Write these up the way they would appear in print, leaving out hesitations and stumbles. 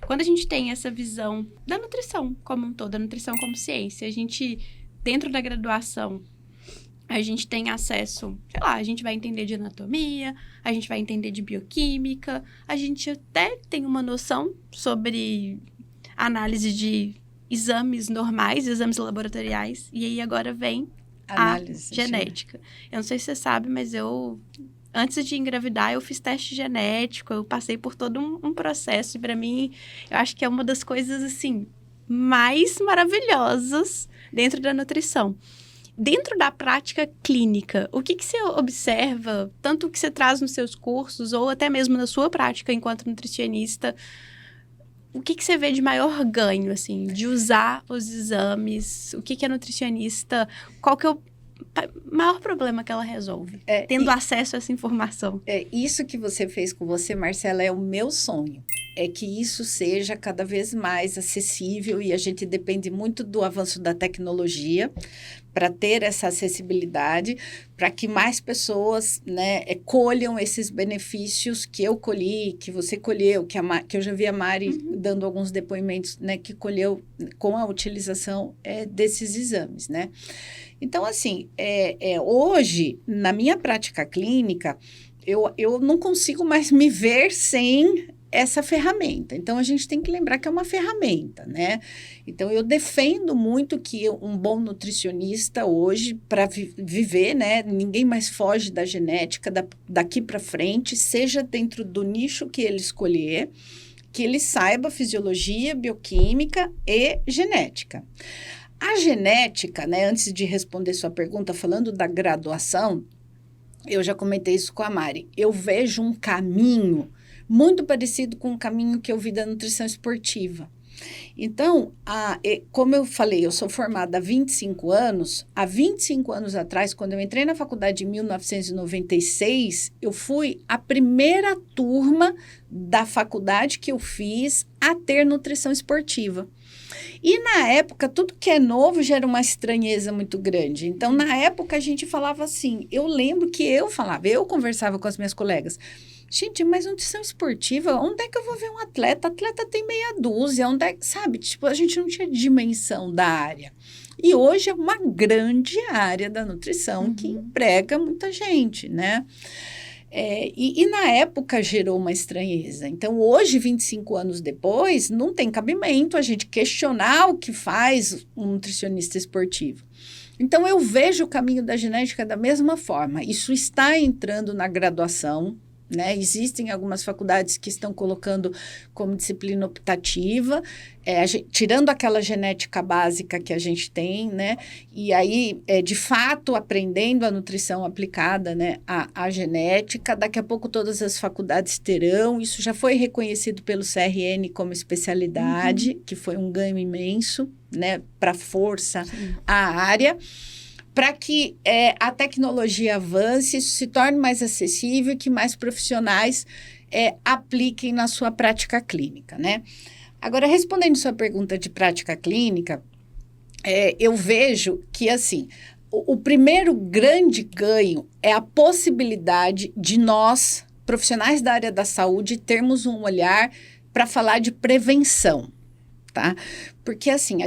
quando a gente tem essa visão da nutrição como um todo, da nutrição como ciência, a gente, dentro da graduação, a gente tem acesso, sei lá, a gente vai entender de anatomia, a gente vai entender de bioquímica, a gente até tem uma noção sobre análise de exames normais, exames laboratoriais, e aí agora vem análise genética. Eu não sei se você sabe, mas antes de engravidar, eu fiz teste genético, eu passei por todo um processo, e para mim, eu acho que é uma das coisas, assim, mais maravilhosas dentro da nutrição. Dentro da prática clínica, o que você observa, tanto que você traz nos seus cursos, ou até mesmo na sua prática enquanto nutricionista, o que você vê de maior ganho, assim, de usar os exames? O que a nutricionista... Qual que é o maior problema que ela resolve, tendo acesso a essa informação? Isso que você fez com você, Marcela, é o meu sonho. É que isso seja cada vez mais acessível e a gente depende muito do avanço da tecnologia para ter essa acessibilidade, para que mais pessoas, né, colham esses benefícios que eu colhi, que você colheu, que eu já vi a Mari dando alguns depoimentos, né, que colheu com a utilização desses exames, né? Então, assim, hoje, na minha prática clínica, eu não consigo mais me ver sem essa ferramenta. Então, a gente tem que lembrar que é uma ferramenta, né? Então, eu defendo muito que um bom nutricionista hoje, para viver, né? Ninguém mais foge da genética daqui para frente, seja dentro do nicho que ele escolher, que ele saiba fisiologia, bioquímica e genética. A genética, né? Antes de responder sua pergunta, falando da graduação, eu já comentei isso com a Mari, eu vejo um caminho muito parecido com o caminho que eu vi da nutrição esportiva. Então, como eu falei, eu sou formada há 25 anos. Há 25 anos atrás, quando eu entrei na faculdade em 1996, eu fui a primeira turma da faculdade que eu fiz a ter nutrição esportiva. E, na época, tudo que é novo gera uma estranheza muito grande. Então, na época, a gente falava assim, eu lembro que eu conversava com as minhas colegas, gente, mas nutrição esportiva, onde é que eu vou ver um atleta? Atleta tem meia dúzia, onde é, sabe? Tipo, a gente não tinha dimensão da área. E hoje é uma grande área da nutrição que emprega muita gente, né? E na época gerou uma estranheza. Então, hoje, 25 anos depois, não tem cabimento a gente questionar o que faz um nutricionista esportivo. Então, eu vejo o caminho da genética da mesma forma. Isso está entrando na graduação, né? Existem algumas faculdades que estão colocando como disciplina optativa, tirando aquela genética básica que a gente tem, né? E aí, de fato, aprendendo a nutrição aplicada, né, à genética. Daqui a pouco todas as faculdades terão. Isso já foi reconhecido pelo CRN como especialidade, que foi um ganho imenso, né, para força a área, para que a tecnologia avance, isso se torne mais acessível e que mais profissionais apliquem na sua prática clínica, né? Agora, respondendo sua pergunta de prática clínica, eu vejo que, assim, o primeiro grande ganho é a possibilidade de nós, profissionais da área da saúde, termos um olhar para falar de prevenção. Tá? Porque, assim,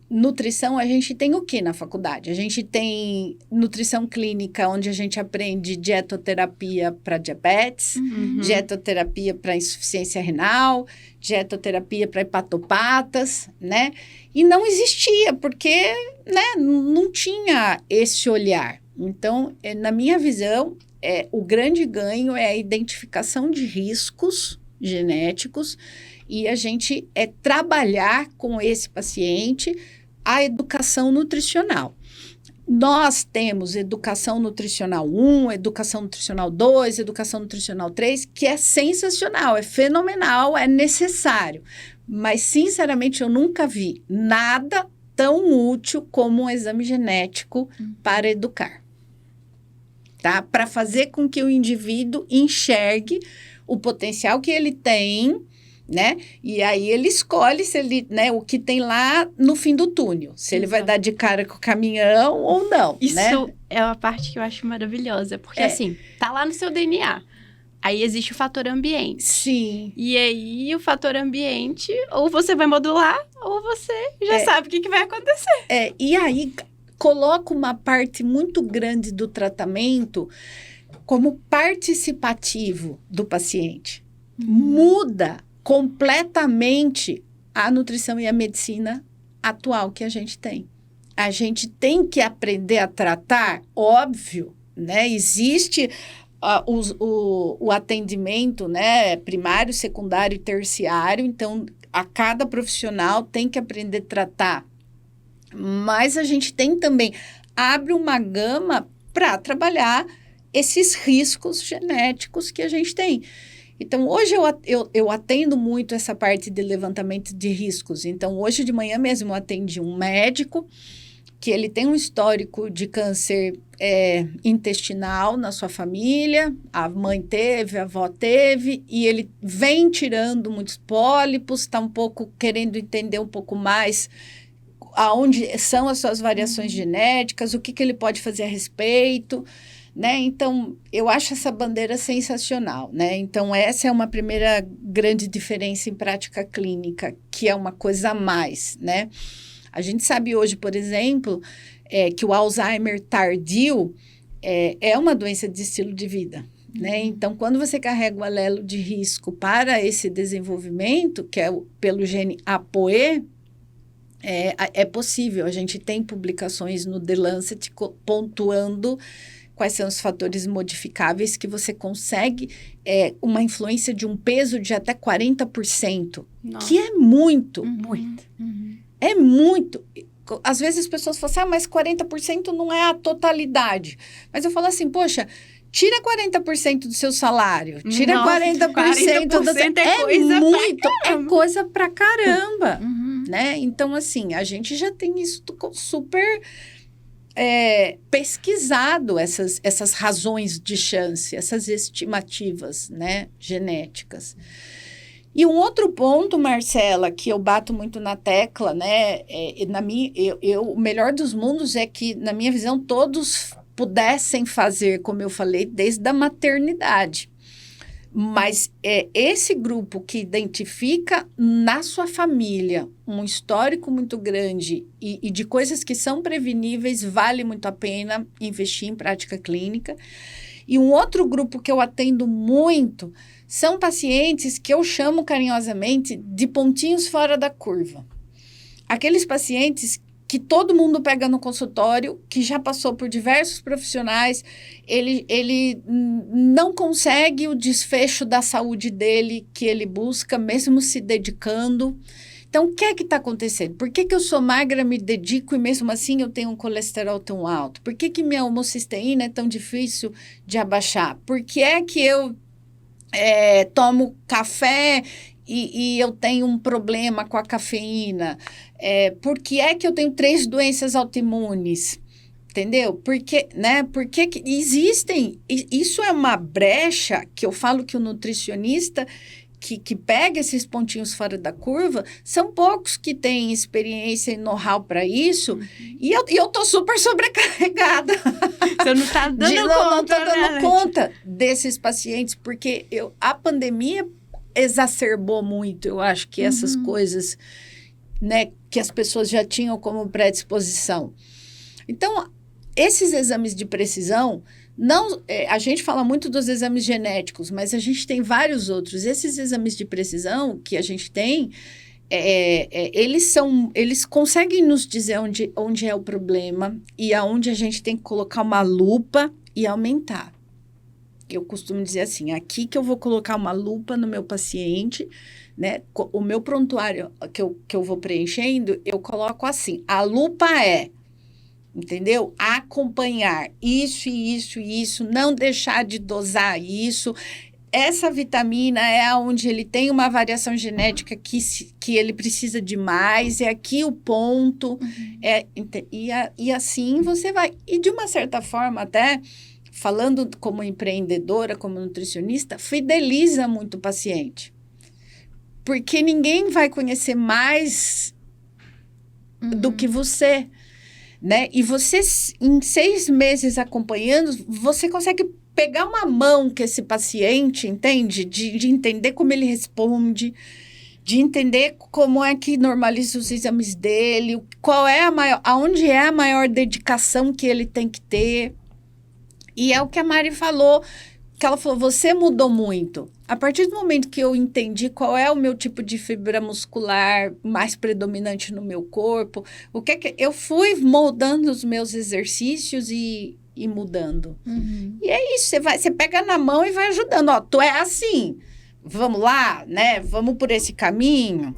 nutrição, a gente tem o que na faculdade? A gente tem nutrição clínica, onde a gente aprende dietoterapia para diabetes, dietoterapia para insuficiência renal, dietoterapia para hepatopatas, né? E não existia, porque, né, não tinha esse olhar. Então, na minha visão, o grande ganho é a identificação de riscos genéticos e a gente trabalhar com esse paciente a educação nutricional. Nós temos educação nutricional 1, educação nutricional 2, educação nutricional 3, que é sensacional, é fenomenal, é necessário. Mas, sinceramente, eu nunca vi nada tão útil como um exame genético para educar. Tá? Para fazer com que o indivíduo enxergue o potencial que ele tem, né? E aí ele escolhe se ele, né, o que tem lá no fim do túnel. Se ele vai dar de cara com o caminhão ou não, Isso né? é uma parte que eu acho maravilhosa. Porque, assim, tá lá no seu DNA. Aí existe o fator ambiente. Sim. E aí, o fator ambiente, ou você vai modular, ou você já sabe o que vai acontecer. E aí, coloca uma parte muito grande do tratamento como participativo do paciente. Muda completamente a nutrição e a medicina atual que a gente tem. A gente tem que aprender a tratar, óbvio, né? Existe o atendimento, né? Primário, secundário e terciário. Então, a cada profissional tem que aprender a tratar. Mas a gente tem também, abre uma gama para trabalhar esses riscos genéticos que a gente tem. Então, hoje eu atendo muito essa parte de levantamento de riscos. Então, hoje de manhã mesmo eu atendi um médico que ele tem um histórico de câncer intestinal na sua família, a mãe teve, a avó teve, e ele vem tirando muitos pólipos, está um pouco querendo entender um pouco mais aonde são as suas variações genéticas, o que ele pode fazer a respeito, né? Então, eu acho essa bandeira sensacional, né? Então, essa é uma primeira grande diferença em prática clínica, que é uma coisa a mais, né? A gente sabe hoje, por exemplo, que o Alzheimer tardio é uma doença de estilo de vida, né? Então, quando você carrega o alelo de risco para esse desenvolvimento, que é pelo gene ApoE, é possível. A gente tem publicações no The Lancet pontuando quais são os fatores modificáveis que você consegue uma influência de um peso de até 40%, Nossa. Que é muito. Muito. É muito. Às vezes as pessoas falam assim, mas 40% não é a totalidade. Mas eu falo assim, poxa, tira 40% do seu salário, tira Nossa, 40% do... coisa muito, é coisa pra caramba, né? Então, assim, a gente já tem isso super pesquisado, essas razões de chance, essas estimativas, né, genéticas. E um outro ponto, Marcela, que eu bato muito na tecla, né, o melhor dos mundos é que, na minha visão, todos pudessem fazer, como eu falei, desde a maternidade. Mas esse grupo que identifica na sua família um histórico muito grande e de coisas que são preveníveis, vale muito a pena investir em prática clínica. E um outro grupo que eu atendo muito são pacientes que eu chamo carinhosamente de pontinhos fora da curva. Aqueles pacientes que todo mundo pega no consultório, que já passou por diversos profissionais, ele não consegue o desfecho da saúde dele que ele busca, mesmo se dedicando. Então, o que é que está acontecendo? Por que eu sou magra, me dedico e mesmo assim eu tenho um colesterol tão alto? Por que minha homocisteína é tão difícil de abaixar? Por que é que eu tomo café e eu tenho um problema com a cafeína? Por que é que eu tenho 3 doenças autoimunes? Entendeu? Porque existem... Isso é uma brecha que eu falo que o nutricionista que pega esses pontinhos fora da curva, são poucos que têm experiência e know-how para isso, e eu tô super sobrecarregada. Você não está dando conta, não tô dando conta desses pacientes, porque a pandemia exacerbou muito, eu acho que essas coisas, né, que as pessoas já tinham como predisposição. Então, esses exames de precisão, a gente fala muito dos exames genéticos, mas a gente tem vários outros. Esses exames de precisão que a gente tem, eles conseguem nos dizer onde é o problema e aonde a gente tem que colocar uma lupa e aumentar. Eu costumo dizer assim, aqui que eu vou colocar uma lupa no meu paciente, né? O meu prontuário que eu vou preenchendo, eu coloco assim, a lupa entendeu? Acompanhar isso e isso e isso, não deixar de dosar isso. Essa vitamina é onde ele tem uma variação genética que ele precisa de mais, é aqui o ponto. E assim você vai. E de uma certa forma, até falando como empreendedora, como nutricionista, fideliza muito o paciente. Porque ninguém vai conhecer mais do que você. Né? E você, em 6 meses acompanhando, você consegue pegar uma mão com esse paciente, entende? De entender como ele responde, de entender como é que normaliza os exames dele, qual é aonde é a maior dedicação que ele tem que ter. E é o que a Mari falou, que ela falou, você mudou muito. A partir do momento que eu entendi qual é o meu tipo de fibra muscular mais predominante no meu corpo, eu fui moldando os meus exercícios e mudando. E é isso, você pega na mão e vai ajudando. Ó, tu é assim, vamos lá, né? Vamos por esse caminho.